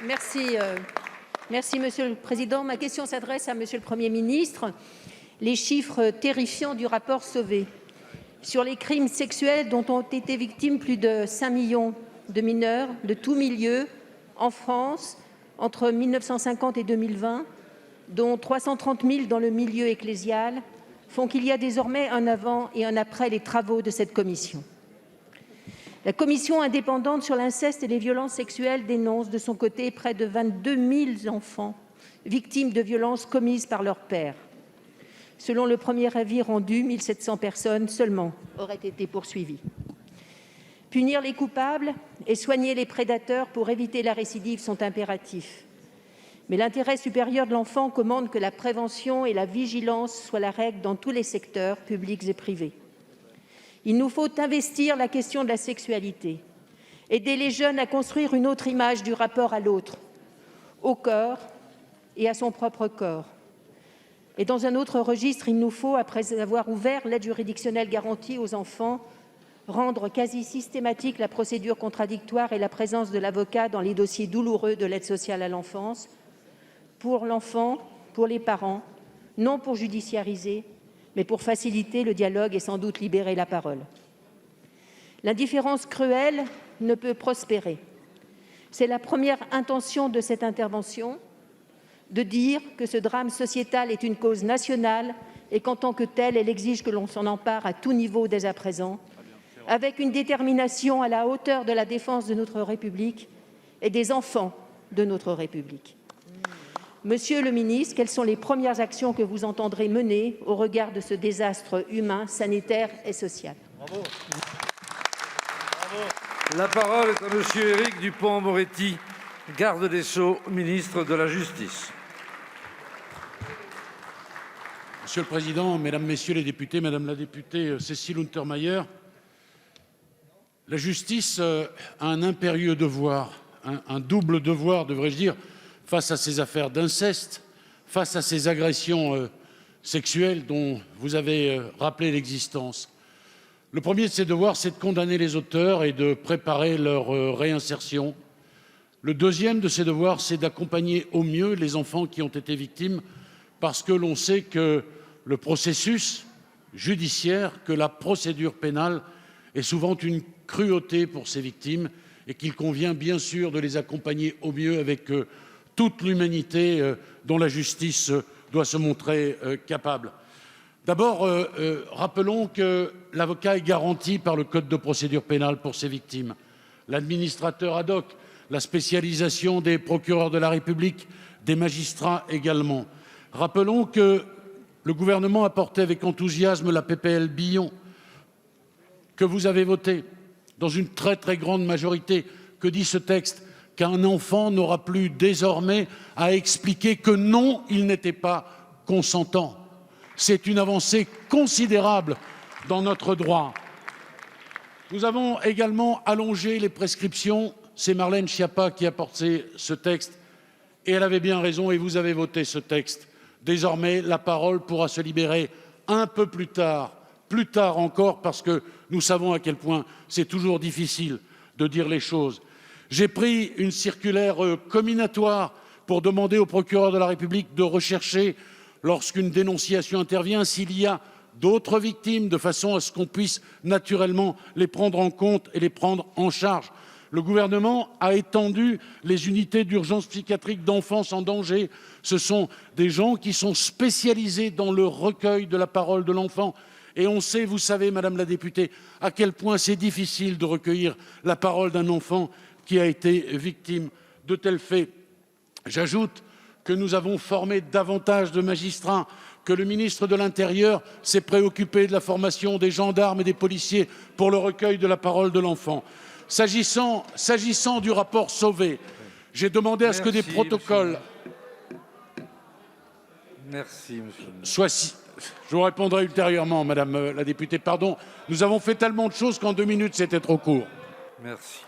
Merci, merci Monsieur le Président. Ma question s'adresse à Monsieur le Premier ministre. Les chiffres terrifiants du rapport Sauvé sur les crimes sexuels dont ont été victimes plus de 5 millions de mineurs de tous milieux en France entre 1950 et 2020, dont 330 000 dans le milieu ecclésial, font qu'il y a désormais un avant et un après les travaux de cette commission. La commission indépendante sur l'inceste et les violences sexuelles dénonce de son côté près de 22 000 enfants victimes de violences commises par leur père. Selon le premier avis rendu, 1 700 personnes seulement auraient été poursuivies. Punir les coupables et soigner les prédateurs pour éviter la récidive sont impératifs. Mais l'intérêt supérieur de l'enfant commande que la prévention et la vigilance soient la règle dans tous les secteurs, publics et privés. Il nous faut investir la question de la sexualité, aider les jeunes à construire une autre image du rapport à l'autre, au corps et à son propre corps. Et dans un autre registre, il nous faut, après avoir ouvert l'aide juridictionnelle garantie aux enfants, rendre quasi systématique la procédure contradictoire et la présence de l'avocat dans les dossiers douloureux de l'aide sociale à l'enfance, pour l'enfant, pour les parents, non pour judiciariser, mais pour faciliter le dialogue et sans doute libérer la parole. L'indifférence cruelle ne peut prospérer. C'est la première intention de cette intervention, de dire que ce drame sociétal est une cause nationale et qu'en tant que telle, elle exige que l'on s'en empare à tout niveau dès à présent, avec une détermination à la hauteur de la défense de notre République et des enfants de notre République. Monsieur le ministre, quelles sont les premières actions que vous entendrez mener au regard de ce désastre humain, sanitaire et social ? Bravo. Bravo. La parole est à monsieur Éric Dupond-Moretti, garde des Sceaux, ministre de la Justice. Monsieur le Président, Mesdames, Messieurs les députés, Madame la députée Cécile Untermaier, la justice a un impérieux devoir, un double devoir, devrais-je dire, face à ces affaires d'inceste, face à ces agressions sexuelles dont vous avez rappelé l'existence. Le premier de ces devoirs, c'est de condamner les auteurs et de préparer leur réinsertion. Le deuxième de ces devoirs, c'est d'accompagner au mieux les enfants qui ont été victimes, parce que l'on sait que le processus judiciaire, que la procédure pénale est souvent une cruauté pour ces victimes et qu'il convient bien sûr de les accompagner au mieux avec toute l'humanité dont la justice doit se montrer capable. D'abord, rappelons que l'avocat est garanti par le Code de procédure pénale pour ces victimes. L'administrateur ad hoc, la spécialisation des procureurs de la République, des magistrats également. Rappelons que le gouvernement a porté avec enthousiasme la PPL Billon, que vous avez votée dans une très très grande majorité. Que dit ce texte ? Qu'un enfant n'aura plus désormais à expliquer que non, il n'était pas consentant. C'est une avancée considérable dans notre droit. Nous avons également allongé les prescriptions. C'est Marlène Schiappa qui a porté ce texte et elle avait bien raison et vous avez voté ce texte. Désormais, la parole pourra se libérer un peu plus tard encore, parce que nous savons à quel point c'est toujours difficile de dire les choses. J'ai pris une circulaire comminatoire pour demander au procureur de la République de rechercher, lorsqu'une dénonciation intervient, s'il y a d'autres victimes, de façon à ce qu'on puisse naturellement les prendre en compte et les prendre en charge. Le gouvernement a étendu les unités d'urgence psychiatrique d'enfance en danger. Ce sont des gens qui sont spécialisés dans le recueil de la parole de l'enfant. Et on sait, vous savez, Madame la députée, à quel point c'est difficile de recueillir la parole d'un enfant qui a été victime de tels faits. J'ajoute que nous avons formé davantage de magistrats, que le ministre de l'Intérieur s'est préoccupé de la formation des gendarmes et des policiers pour le recueil de la parole de l'enfant. S'agissant du rapport Sauvé, j'ai demandé à ce que des protocoles soient... Je vous répondrai ultérieurement, Madame la députée. Pardon, nous avons fait tellement de choses qu'en 2 minutes, c'était trop court. Merci.